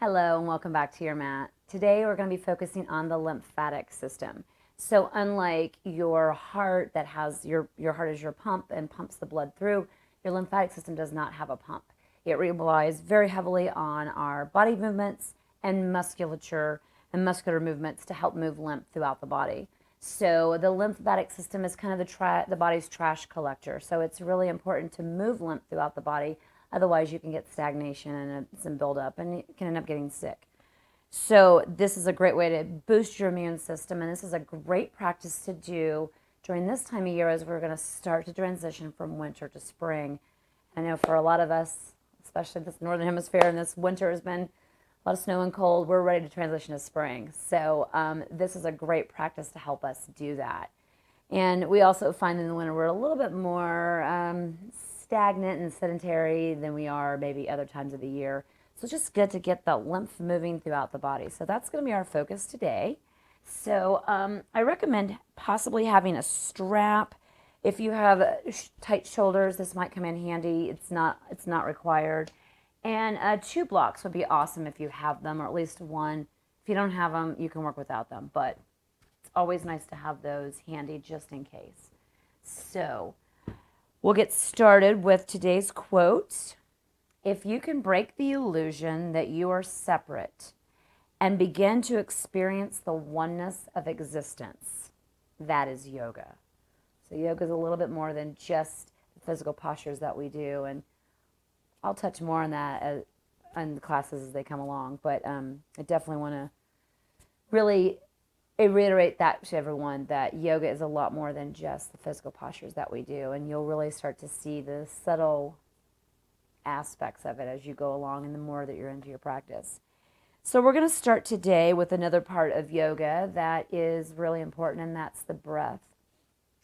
Hello and welcome back to your mat. Today we're going to be focusing on the lymphatic system. So unlike your heart that has your heart is your pump and pumps the blood through, your lymphatic system does not have a pump. It relies very heavily on our body movements and musculature and muscular movements to help move lymph throughout the body. So the lymphatic system is kind of the body's trash collector. So it's really important to move lymph throughout the body. Otherwise, you can get stagnation and some buildup, and you can end up getting sick. So this is a great way to boost your immune system, and this is a great practice to do during this time of year as we're going to start to transition from winter to spring. I know for a lot of us, especially this northern hemisphere, and this winter has been a lot of snow and cold, we're ready to transition to spring. So this is a great practice to help us do that. And we also find in the winter we're a little bit more stagnant and sedentary than we are maybe other times of the year. So it's just good to get the lymph moving throughout the body. So that's going to be our focus today. So I recommend possibly having a strap. If you have tight shoulders, this might come in handy. It's not required. And 2 blocks would be awesome if you have them, or at least one. If you don't have them, you can work without them. But it's always nice to have those handy just in case. So we'll get started with today's quote. If you can break the illusion that you are separate and begin to experience the oneness of existence, that is yoga. So yoga is a little bit more than just the physical postures that we do, and I'll touch more on that in the classes as they come along, but I definitely want to really reiterate that to everyone, that yoga is a lot more than just the physical postures that we do, and you'll really start to see the subtle aspects of it as you go along and the more that you're into your practice. So we're going to start today with another part of yoga that is really important, and that's the breath.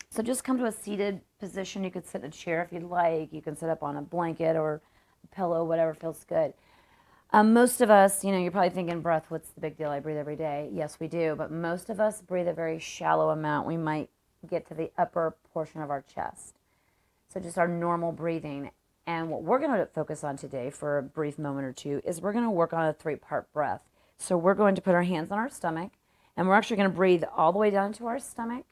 So just come to a seated position. You could sit in a chair if you'd like. You can sit up on a blanket or a pillow, whatever feels good. Most of us, you're probably thinking, breath, what's the big deal? I breathe every day. Yes, we do. But most of us breathe a very shallow amount. We might get to the upper portion of our chest. So just our normal breathing. And what we're going to focus on today for a brief moment or two is we're going to work on a 3-part breath. So we're going to put our hands on our stomach, and we're actually going to breathe all the way down to our stomach,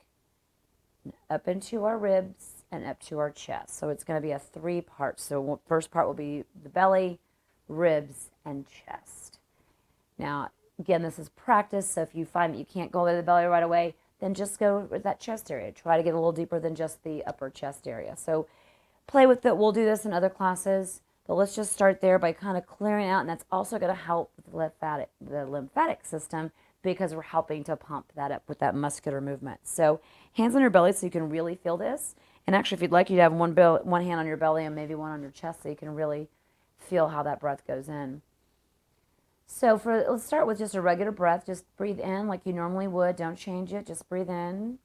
up into our ribs, and up to our chest. So it's going to be a 3-part. So first part will be the belly, ribs, and chest. Now, again, this is practice, so if you find that you can't go to the belly right away, then just go with that chest area. Try to get a little deeper than just the upper chest area. So play with it. We'll do this in other classes, but let's just start there by kind of clearing out, and that's also going to help with the lymphatic system, because we're helping to pump that up with that muscular movement. So hands on your belly so you can really feel this. And actually, if you'd like, you'd have one hand on your belly and maybe one on your chest so you can really feel how that breath goes in. So let's start with just a regular breath. Just breathe in like you normally would. Don't change it. Just breathe in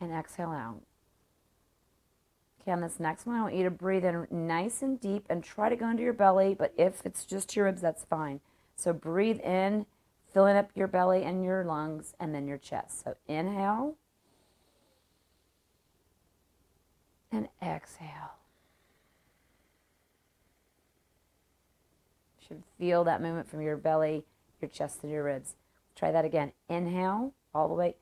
and exhale out. Okay, on this next one, I want you to breathe in nice and deep and try to go into your belly, but if it's just your ribs, that's fine. So breathe in, filling up your belly and your lungs, and then your chest. So inhale and exhale. You should feel that movement from your belly, your chest, and your ribs. Try that again. Inhale all the way,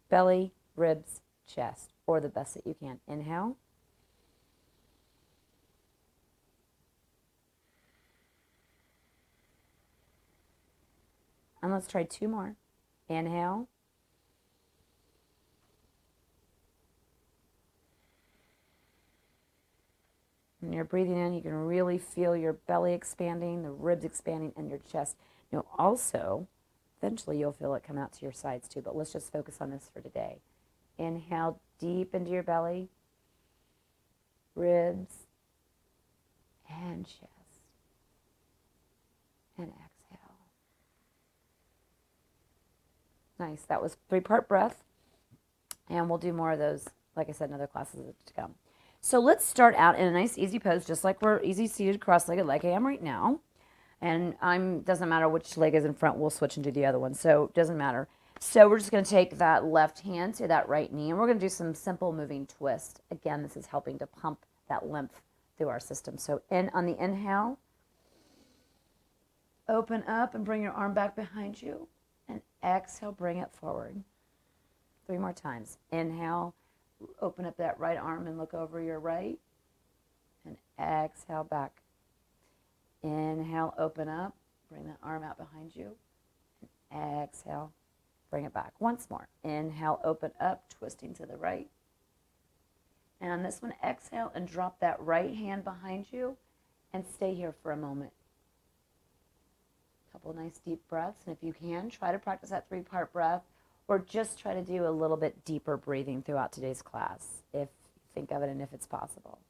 belly, ribs, chest, or the best that you can. Inhale. And let's try 2 more. Inhale. When you're breathing in, you can really feel your belly expanding, the ribs expanding, and your chest. Also, eventually you'll feel it come out to your sides too, but let's just focus on this for today. Inhale deep into your belly, ribs, and chest. And exhale. Nice. That was 3-part breath. And we'll do more of those, like I said, in other classes to come. So let's start out in a nice easy pose, just like we're easy seated, cross-legged, like I am right now. And doesn't matter which leg is in front, we'll switch into the other one. So it doesn't matter. So we're just going to take that left hand to that right knee, and we're going to do some simple moving twist. Again, this is helping to pump that lymph through our system. So on the inhale, open up and bring your arm back behind you. And exhale, bring it forward. 3 more times. Inhale, open up that right arm and look over your right. And exhale, back. Inhale, open up, bring that arm out behind you. And exhale, bring it back. Once more. Inhale, open up, twisting to the right. And on this one, exhale and drop that right hand behind you and stay here for a moment. Couple nice deep breaths, and if you can, try to practice that 3-part breath, or just try to do a little bit deeper breathing throughout today's class, if you think of it and if it's possible.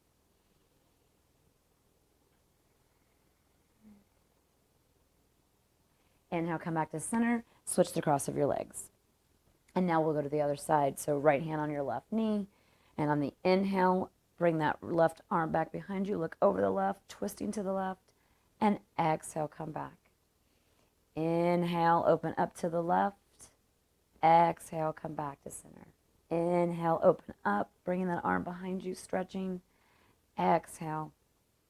Inhale, come back to center, switch the cross of your legs. And now we'll go to the other side. So right hand on your left knee, and on the inhale, bring that left arm back behind you, look over the left, twisting to the left, and exhale, come back. Inhale, open up to the left. Exhale, come back to center. Inhale, open up, bringing that arm behind you, stretching. Exhale,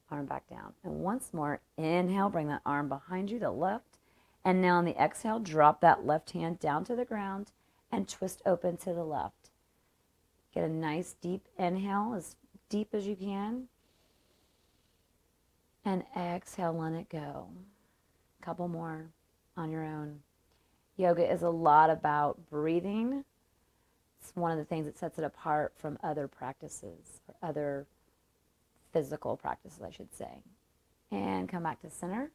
arm back down. And once more, inhale, bring that arm behind you, the left. And now on the exhale, drop that left hand down to the ground and twist open to the left. Get a nice deep inhale, as deep as you can. And exhale, let it go. A couple more on your own. Yoga is a lot about breathing. It's one of the things that sets it apart from other practices, or other physical practices, I should say. And come back to center.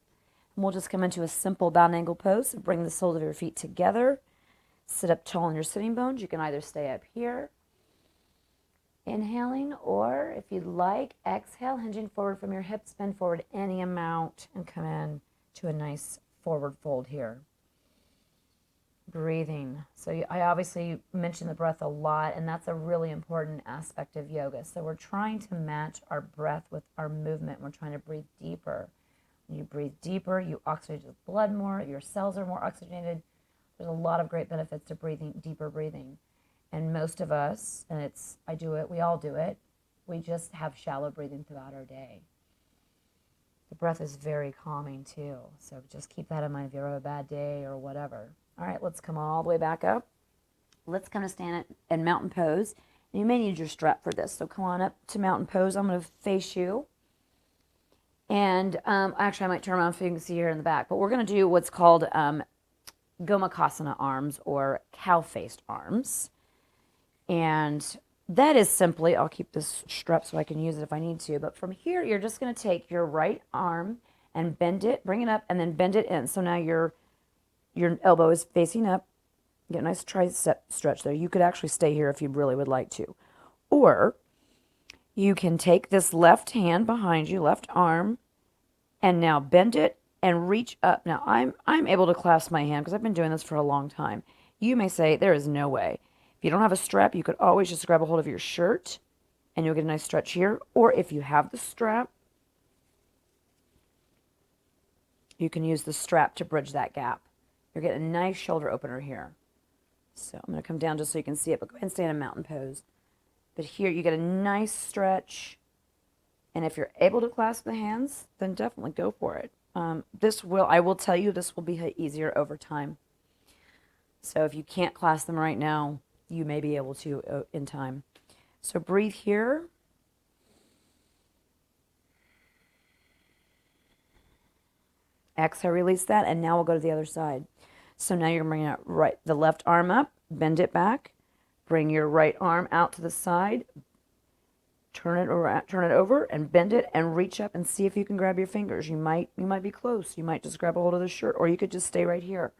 And we'll just come into a simple bound angle pose. Bring the soles of your feet together. Sit up tall on your sitting bones. You can either stay up here, inhaling, or if you'd like, exhale, hinging forward from your hips, bend forward any amount, and come in to a nice forward fold here. Breathing. So I obviously mentioned the breath a lot, and that's a really important aspect of yoga. So we're trying to match our breath with our movement. We're trying to breathe deeper. When you breathe deeper, you oxygenate the blood more, your cells are more oxygenated. There's a lot of great benefits to breathing, deeper breathing. And most of us, and I do it, we all do it, we just have shallow breathing throughout our day. The breath is very calming too, so just keep that in mind if you have a bad day or whatever. All right, let's come all the way back up. Let's come to stand in mountain pose. And you may need your strap for this, so come on up to mountain pose. I'm going to face you. And actually, I might turn around so you can see here in the back. But we're going to do what's called Gomakasana Arms, or cow-faced arms. And that is simply, I'll keep this strap so I can use it if I need to. But from here, you're just going to take your right arm and bend it, bring it up, and then bend it in. So now your elbow is facing up. Get a nice tricep stretch there. You could actually stay here if you really would like to. Or you can take this left hand behind you, left arm, and now bend it and reach up. Now, I'm able to clasp my hand because I've been doing this for a long time. You may say, there is no way. If you don't have a strap, you could always just grab a hold of your shirt and you'll get a nice stretch here. Or if you have the strap, you can use the strap to bridge that gap. You're getting a nice shoulder opener here. So I'm going to come down just so you can see it, but go ahead and stay in a mountain pose. But here you get a nice stretch. And if you're able to clasp the hands, then definitely go for it. I will tell you, this will be easier over time. So if you can't clasp them right now, you may be able to in time. So breathe here. Exhale, release that, and now we'll go to the other side. So now you're going to bring the left arm up, bend it back, bring your right arm out to the side, turn it over, and bend it, and reach up and see if you can grab your fingers. You might be close. You might just grab a hold of the shirt, or you could just stay right here,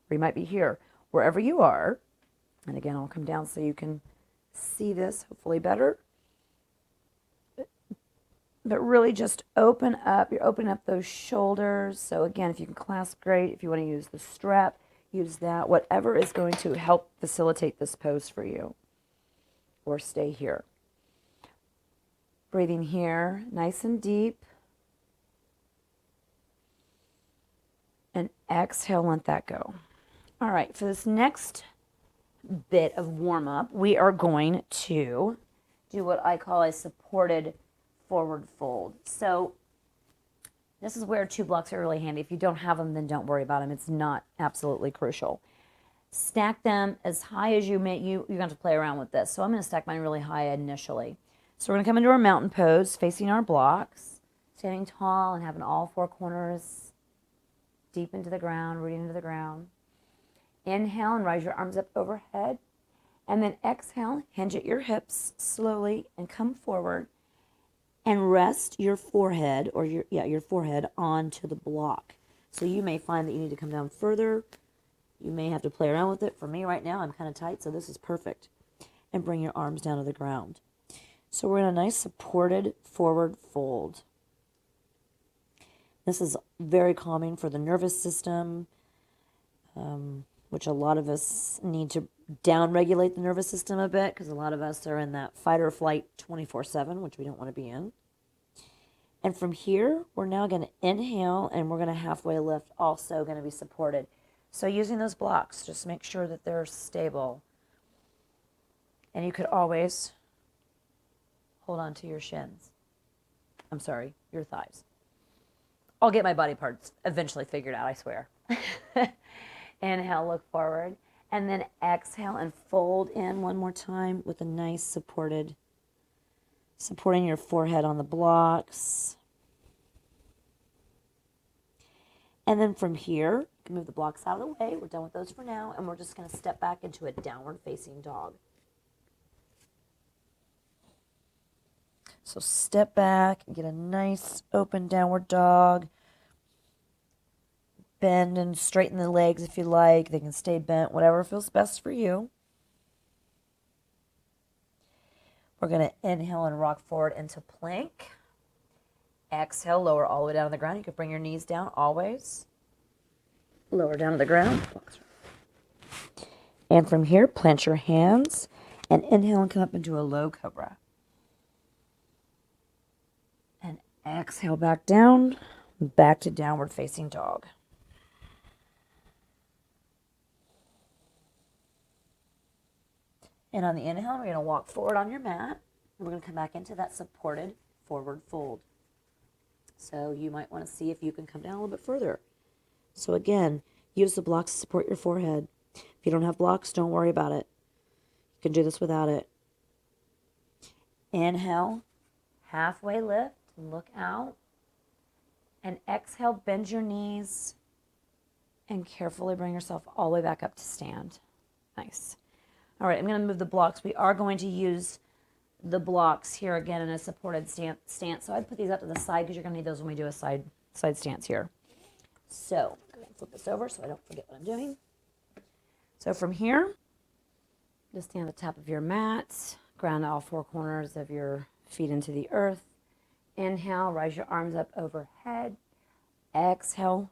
or you might be here. Wherever you are, and again, I'll come down so you can see this hopefully better. But really just open up. You're opening up those shoulders. So again, if you can clasp, great. If you want to use the strap, use that. Whatever is going to help facilitate this pose for you. Or stay here. Breathing here, nice and deep. And exhale, let that go. All right, for this next bit of warm-up, we are going to do what I call a supported forward fold. So This is where 2 blocks are really handy. If you don't have them, then don't worry about them. It's not absolutely crucial. Stack them as high as you may. You're going to have to play around with this. So I'm going to stack mine really high initially. So we're going to come into our mountain pose, facing our blocks, standing tall and having all 4 corners deep into the ground, rooting into the ground. Inhale and rise your arms up overhead. And then exhale, hinge at your hips slowly and come forward and rest your forehead or your forehead onto the block. So you may find that you need to come down further. You may have to play around with it. For me right now, I'm kind of tight, so this is perfect. And bring your arms down to the ground. So we're in a nice supported forward fold. This is very calming for the nervous system, which a lot of us need to down-regulate the nervous system a bit because a lot of us are in that fight or flight 24/7, which we don't want to be in. And from here, we're now going to inhale and we're going to halfway lift, also going to be supported. So using those blocks, just make sure that they're stable. And you could always hold on to your shins. I'm sorry, your thighs. I'll get my body parts eventually figured out, I swear. Inhale, look forward. And then exhale and fold in one more time with a nice supporting your forehead on the blocks. And then from here, you can move the blocks out of the way. We're done with those for now. And we're just going to step back into a downward facing dog. So step back and get a nice open downward dog. Bend and straighten the legs if you like. They can stay bent, whatever feels best for you. We're going to inhale and rock forward into plank. Exhale, lower all the way down to the ground. You can bring your knees down always. Lower down to the ground. And from here, plant your hands and inhale and come up into a low cobra. And exhale back down, back to downward facing dog. And on the inhale, we're going to walk forward on your mat. And we're going to come back into that supported forward fold. So you might want to see if you can come down a little bit further. So again, use the blocks to support your forehead. If you don't have blocks, don't worry about it. You can do this without it. Inhale, halfway lift, look out. And exhale, bend your knees. And carefully bring yourself all the way back up to stand. Nice. All right, I'm going to move the blocks. We are going to use the blocks here again in a supported stance. So I'd put these up to the side because you're going to need those when we do a side stance here. So I'm going to flip this over so I don't forget what I'm doing. So from here, just stand at the top of your mat. Ground all 4 corners of your feet into the earth. Inhale, rise your arms up overhead. Exhale,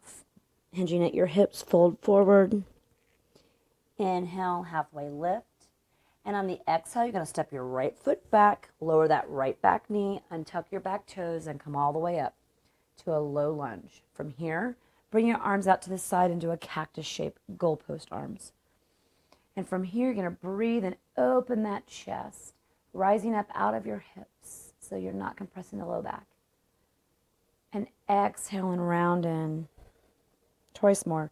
hinging at your hips, fold forward. Inhale, halfway lift. And on the exhale, you're going to step your right foot back, lower that right back knee, untuck your back toes, and come all the way up to a low lunge. From here, bring your arms out to the side into a cactus-shaped goalpost arms. And from here, you're going to breathe and open that chest, rising up out of your hips so you're not compressing the low back. And exhale and round in. Twice more.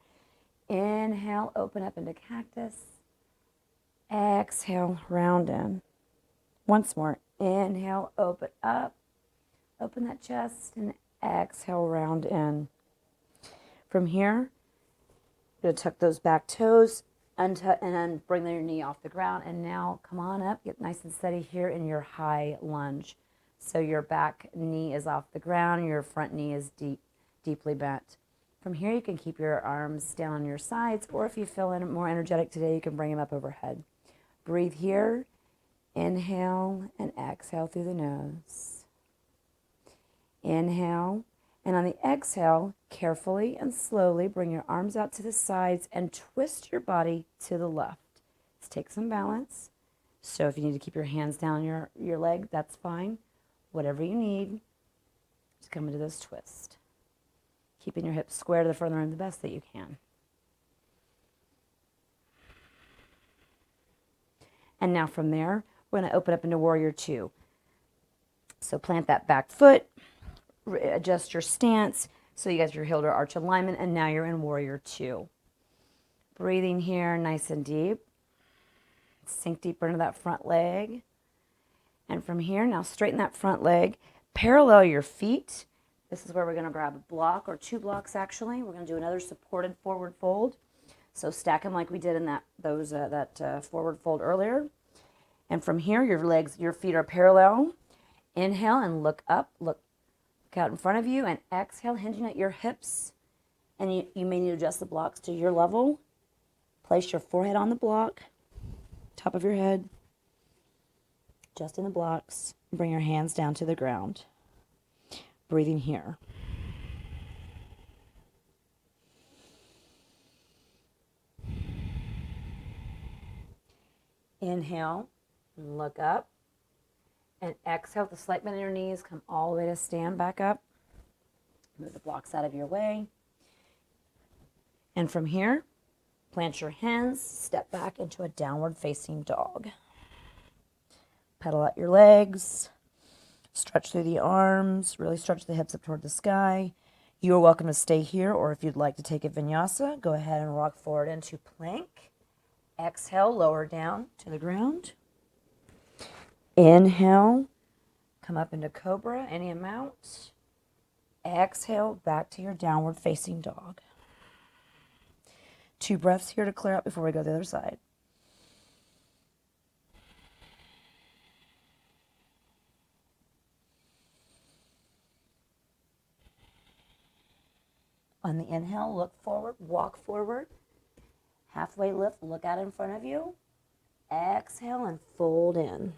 Inhale, open up into cactus. Exhale, round in. Once more. Inhale, open up. Open that chest and exhale, round in. From here, you're going to tuck those back toes and then bring your knee off the ground. And now come on up. Get nice and steady here in your high lunge. So your back knee is off the ground. Your front knee is deeply bent. From here, you can keep your arms down on your sides, or if you feel more energetic today, you can bring them up overhead. Breathe here. Inhale and exhale through the nose. Inhale. And on the exhale, carefully and slowly bring your arms out to the sides and twist your body to the left. Let's take some balance. So if you need to keep your hands down your leg, that's fine. Whatever you need, just come into this twist. Keeping your hips square to the front of the room the best that you can. And now from there, we're going to open up into Warrior Two. So plant that back foot, adjust your stance, So you got your heel to arch alignment, and now you're in warrior two. Breathing here nice and deep. Sink deeper into that front leg. And from here, now straighten that front leg. Parallel your feet. This is where we're going to grab a block, or 2 blocks actually. We're going to do another supported forward fold. So stack them like we did in that forward fold earlier. And from here, your feet are parallel. Inhale and look up, look out in front of you, and exhale, hinging at your hips. And you may need to adjust the blocks to your level. Place your forehead on the block, top of your head, adjusting the blocks. Bring your hands down to the ground. Breathing here. Inhale, and look up. And exhale with a slight bend in your knees. Come all the way to stand back up. Move the blocks out of your way. And from here, plant your hands, step back into a downward facing dog. Pedal out your legs, stretch through the arms, really stretch the hips up toward the sky. You are welcome to stay here, or if you'd like to take a vinyasa, go ahead and rock forward into plank. Exhale, lower down to the ground. Inhale, come up into cobra, any amount. Exhale, back to your downward facing dog. 2 breaths here to clear out before we go to the other side. On the inhale, look forward, walk forward. Halfway lift, look out in front of you. Exhale and fold in.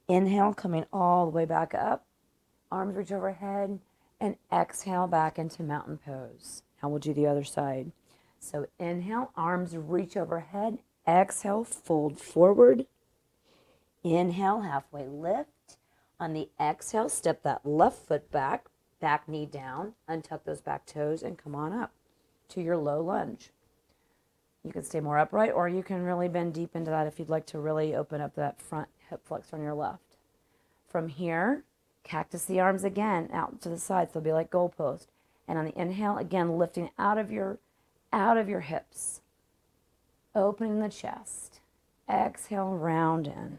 Inhale, coming all the way back up. Arms reach overhead. And exhale back into mountain pose. Now we'll do the other side. So inhale, arms reach overhead. Exhale, fold forward. Inhale, halfway lift. On the exhale, step that left foot back, back knee down, untuck those back toes, and come on up to your low lunge. You can stay more upright, or you can really bend deep into that if you'd like to really open up that front hip flexor on your left. From here, cactus the arms again out to the side, so they'll be like goalpost. And on the inhale, again, lifting out of your hips. Opening the chest. Exhale, round in.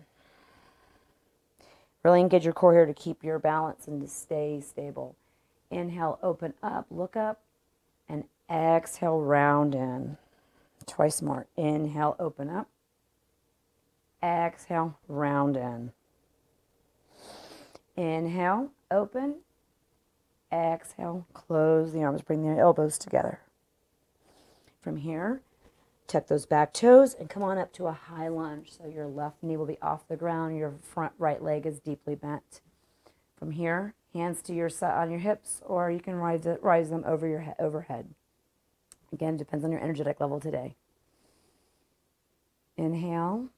Really engage your core here to keep your balance and to stay stable. Inhale, open up, look up, and exhale, round in. Twice more. Inhale, open up. Exhale, round in. Inhale, open. Exhale, close the arms, bring the elbows together. From here, tuck those back toes and come on up to a high lunge. So your left knee will be off the ground, your front right leg is deeply bent. From here, hands to your side on your hips, or you can rise them over your overhead. Again, depends on your energetic level today. Inhale,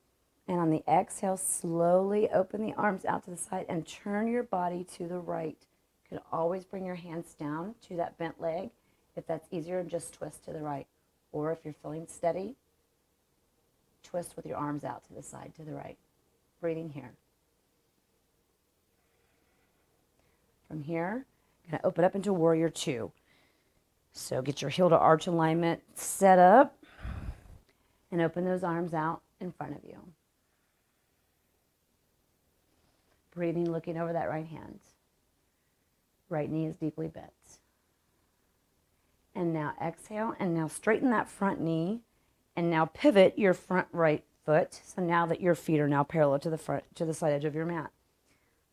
and on the exhale, slowly open the arms out to the side and turn your body to the right. You can always bring your hands down to that bent leg. If that's easier, just twist to the right. Or if you're feeling steady, twist with your arms out to the side, to the right. Breathing here. From here, I'm going to open up into warrior two. So get your heel to arch alignment set up and open those arms out in front of you. Breathing, looking over that right hand. Right knee is deeply bent. And now exhale, and now straighten that front knee, and now pivot your front right foot. So now that your feet are now parallel to the side edge of your mat.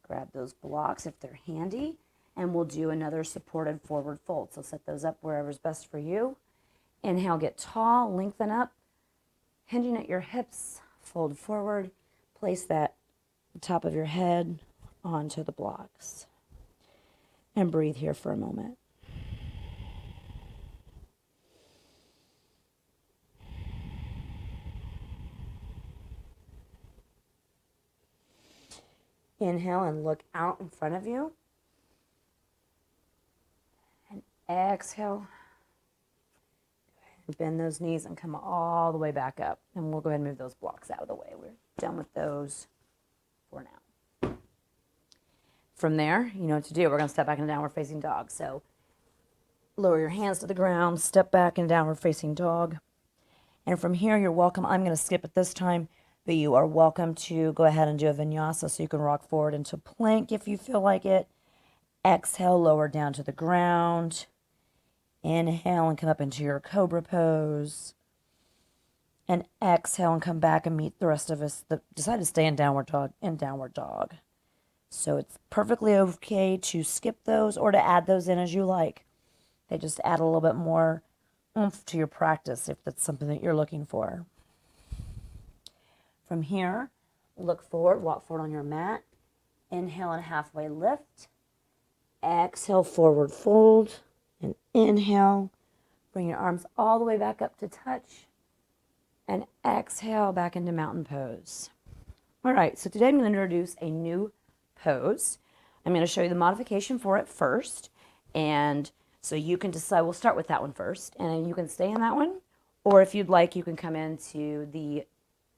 Grab those blocks if they're handy, and we'll do another supported forward fold. So set those up wherever's best for you. Inhale, get tall, lengthen up, hinging at your hips, fold forward, place that top of your head onto the blocks. And breathe here for a moment. Inhale and look out in front of you. And exhale. Bend those knees and come all the way back up. And we'll go ahead and move those blocks out of the way. We're done with those for now. From there, you know what to do. We're going to step back in downward facing dog. So lower your hands to the ground, step back in downward facing dog. And from here, you're welcome. I'm going to skip it this time, but you are welcome to go ahead and do a vinyasa so you can rock forward into plank if you feel like it. Exhale, lower down to the ground. Inhale and come up into your cobra pose. And exhale and come back and meet the rest of us that decide to stay in downward dog. So it's perfectly okay to skip those or to add those in as you like. They just add a little bit more oomph to your practice if that's something that you're looking for. From here, look forward, walk forward on your mat. Inhale and halfway lift. Exhale, forward fold. And inhale, bring your arms all the way back up to touch. And exhale back into mountain pose. All right, so today I'm going to introduce a new pose. I'm going to show you the modification for it first. And so you can decide, we'll start with that one first. And you can stay in that one. Or if you'd like, you can come into the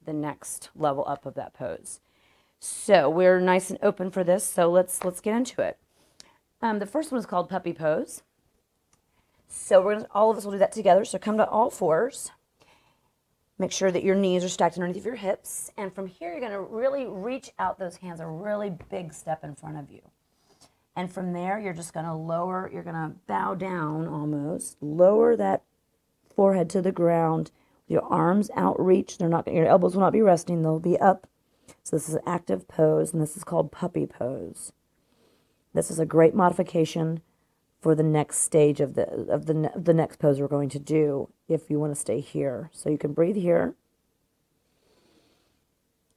next level up of that pose. So we're nice and open for this. So let's get into it. The first one is called puppy pose. So all of us will do that together. So come to all fours. Make sure that your knees are stacked underneath your hips. And from here, you're going to really reach out those hands, a really big step in front of you. And from there, you're just going to lower, you're going to bow down almost, lower that forehead to the ground. Your arms outreach. Your elbows will not be resting. They'll be up. So this is an active pose, and this is called puppy pose. This is a great modification for the next stage of the next pose we're going to do if you want to stay here. So you can breathe here.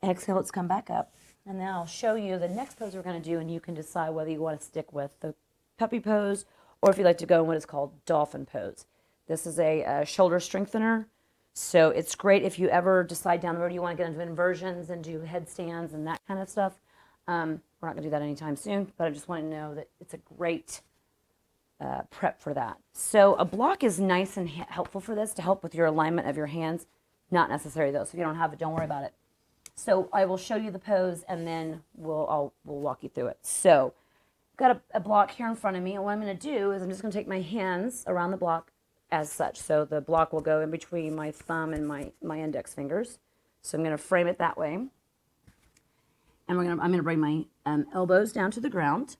Exhale, let's come back up. And then I'll show you the next pose we're going to do, and you can decide whether you want to stick with the puppy pose or if you'd like to go in what is called dolphin pose. This is a shoulder strengthener. So it's great if you ever decide down the road you want to get into inversions and do headstands and that kind of stuff. We're not going to do that anytime soon, but I just want to know that it's a great prep for that. So a block is nice and helpful for this to help with your alignment of your hands. Not necessary though, so if you don't have it, don't worry about it. So I will show you the pose and then we'll walk you through it. So I've got a block here in front of me, and what I'm going to do is I'm just going to take my hands around the block as such. So the block will go in between my thumb and my index fingers. So I'm going to frame it that way. And I'm going to bring my elbows down to the ground.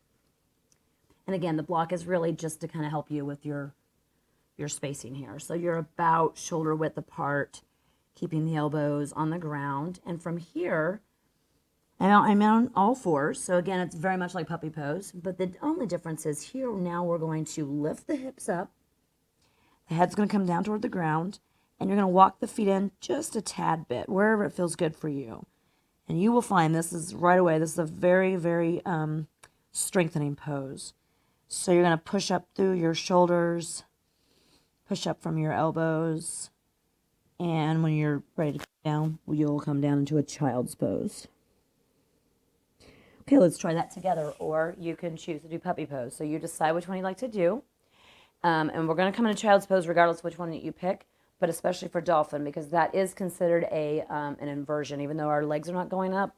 And again, the block is really just to kind of help you with your spacing here. So you're about shoulder width apart, keeping the elbows on the ground. And from here, I'm on all fours. So again, it's very much like puppy pose. But the only difference is here now we're going to lift the hips up. The head's going to come down toward the ground. And you're going to walk the feet in just a tad bit, wherever it feels good for you. And you will find this is right away, this is a very, very strengthening pose. So you're going to push up through your shoulders, push up from your elbows, and when you're ready to come down, you'll come down into a child's pose. Okay, let's try that together, or you can choose to do puppy pose. So you decide which one you'd like to do. And we're going to come into child's pose regardless of which one that you pick, but especially for dolphin, because that is considered an inversion. Even though our legs are not going up,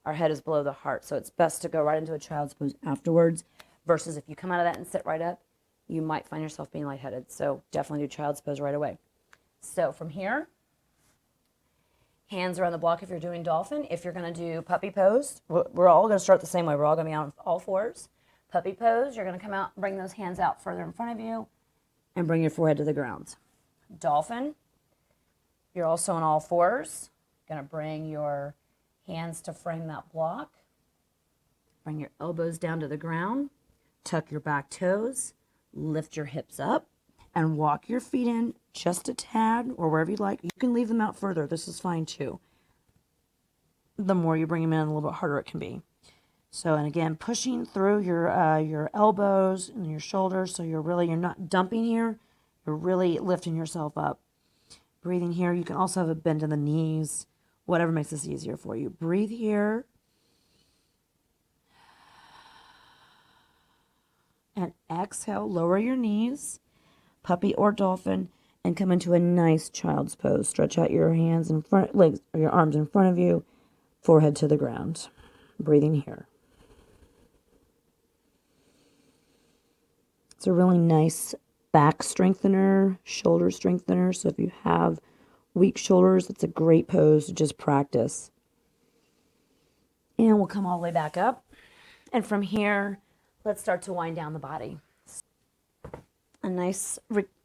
our head is below the heart. So it's best to go right into a child's pose afterwards, versus if you come out of that and sit right up, you might find yourself being lightheaded. So definitely do child's pose right away. So from here, hands around the block if you're doing dolphin. If you're going to do puppy pose, we're all going to start the same way. We're all going to be on all fours. Puppy pose, you're going to come out, bring those hands out further in front of you, and bring your forehead to the ground. Dolphin, you're also on all fours. Going to bring your hands to frame that block. Bring your elbows down to the ground. Tuck your back toes. Lift your hips up and walk your feet in just a tad or wherever you like. You can leave them out further. This is fine too. The more you bring them in, a little bit harder it can be. So, and again, pushing through your elbows and your shoulders. So you're not dumping here. You're really lifting yourself up. Breathing here. You can also have a bend in the knees, whatever makes this easier for you. Breathe here. And exhale, lower your knees, puppy or dolphin, and come into a nice child's pose. Stretch out your hands in front, legs, or your arms in front of you, forehead to the ground. Breathing here. It's a really nice back strengthener, shoulder strengthener. So if you have weak shoulders, it's a great pose to just practice. And we'll come all the way back up. And from here, let's start to wind down the body. A nice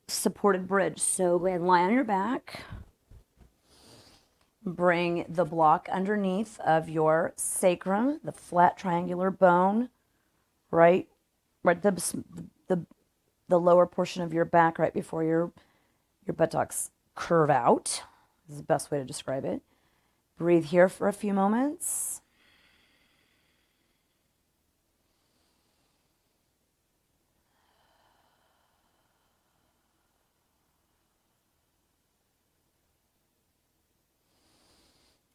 supported bridge. So go ahead and lie on your back. Bring the block underneath of your sacrum, the flat triangular bone, right the lower portion of your back, right before your buttocks curve out. This is the best way to describe it. Breathe here for a few moments.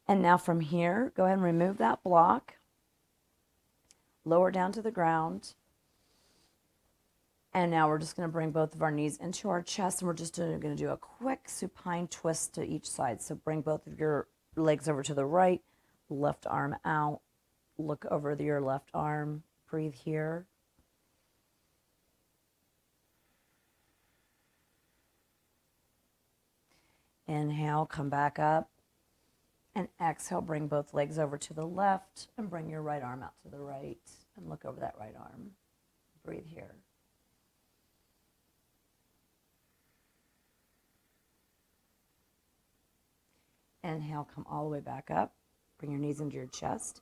And now from here, go ahead and remove that block. Lower down to the ground. And now we're just going to bring both of our knees into our chest, and we're just going to do a quick supine twist to each side. So bring both of your legs over to the right, left arm out, look over your left arm, breathe here. Inhale, come back up, and exhale, bring both legs over to the left, and bring your right arm out to the right, and look over that right arm. Breathe here. Inhale, come all the way back up. Bring your knees into your chest.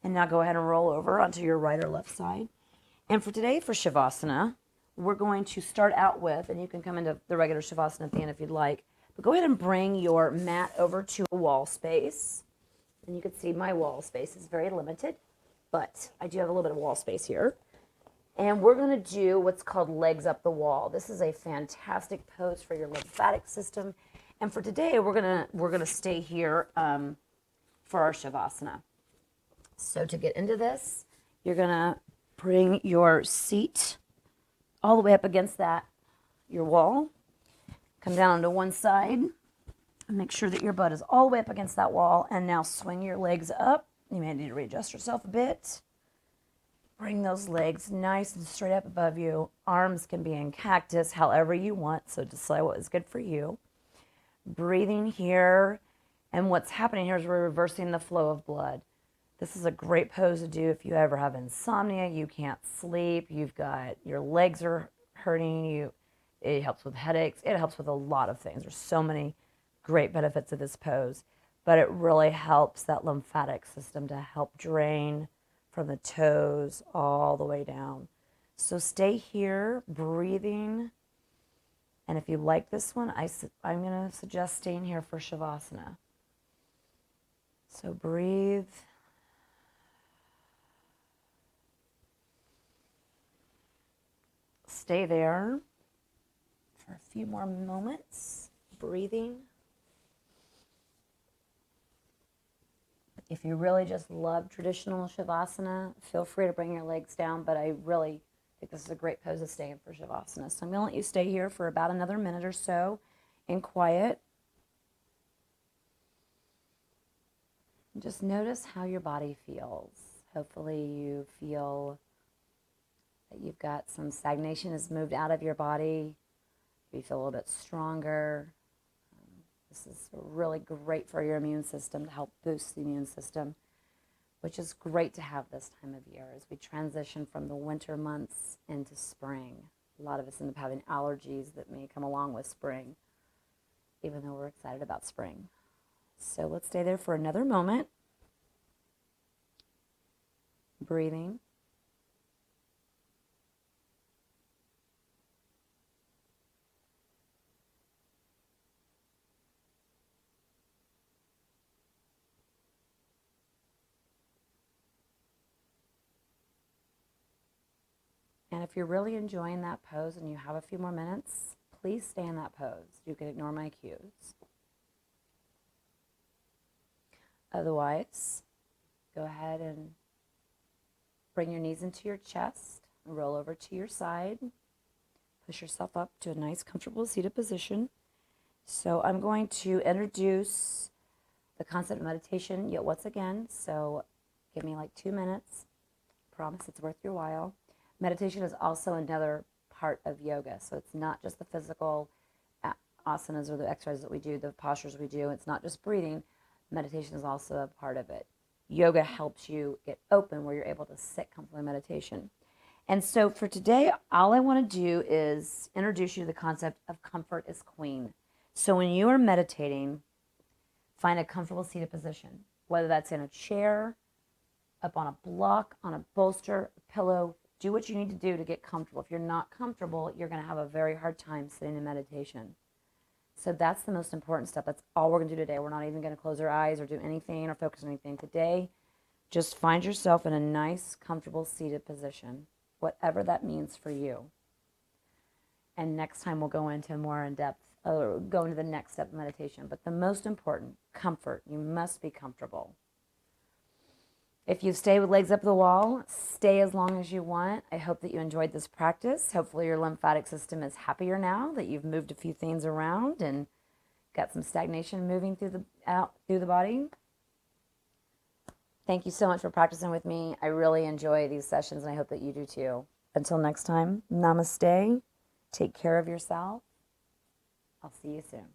And now go ahead and roll over onto your right or left side. And for today, for Shavasana, we're going to start out with, and you can come into the regular Shavasana at the end if you'd like, but go ahead and bring your mat over to a wall space. And you can see my wall space is very limited, but I do have a little bit of wall space here. And we're going to do what's called legs up the wall. This is a fantastic pose for your lymphatic system. And for today, we're gonna stay here for our Shavasana. So to get into this, you're gonna bring your seat all the way up against your wall. Come down to one side and make sure that your butt is all the way up against that wall. And now swing your legs up. You may need to readjust yourself a bit. Bring those legs nice and straight up above you. Arms can be in cactus, however you want. So decide what is good for you. Breathing here, and what's happening here is we're reversing the flow of blood. This is a great pose to do if you ever have insomnia, you can't sleep, you've got your legs are hurting you. It helps with headaches. It helps with a lot of things. There's so many great benefits of this pose, but it really helps that lymphatic system to help drain from the toes all the way down. So stay here, breathing. And if you like this one, I'm going to suggest staying here for Shavasana. So breathe. Stay there for a few more moments, breathing. If you really just love traditional Shavasana, feel free to bring your legs down, but I really think this is a great pose to stay in for Shavasana. So I'm going to let you stay here for about another minute or so in quiet. And just notice how your body feels. Hopefully you feel that you've got some stagnation has moved out of your body. You feel a little bit stronger. This is really great for your immune system to help boost the immune system, which is great to have this time of year as we transition from the winter months into spring. A lot of us end up having allergies that may come along with spring, even though we're excited about spring. So let's stay there for another moment. Breathing. And if you're really enjoying that pose and you have a few more minutes, please stay in that pose. You can ignore my cues. Otherwise, go ahead and bring your knees into your chest, roll over to your side, push yourself up to a nice, comfortable seated position. So I'm going to introduce the concept of meditation yet once again. So give me like 2 minutes. Promise it's worth your while. Meditation is also another part of yoga. So it's not just the physical asanas or the exercises that we do, the postures we do. It's not just breathing. Meditation is also a part of it. Yoga helps you get open where you're able to sit comfortably in meditation. And so for today, all I want to do is introduce you to the concept of comfort is queen. So when you are meditating, find a comfortable seated position, whether that's in a chair, up on a block, on a bolster, a pillow. Do what you need to do to get comfortable. If you're not comfortable, you're going to have a very hard time sitting in meditation. So that's the most important step. That's all we're going to do today. We're not even going to close our eyes or do anything or focus on anything today. Just find yourself in a nice, comfortable seated position, whatever that means for you. And next time we'll go into more in depth, or go into the next step of meditation. But the most important, comfort. You must be comfortable. If you stay with legs up the wall, stay as long as you want. I hope that you enjoyed this practice. Hopefully your lymphatic system is happier now that you've moved a few things around and got some stagnation moving through the body. Thank you so much for practicing with me. I really enjoy these sessions, and I hope that you do too. Until next time, namaste. Take care of yourself. I'll see you soon.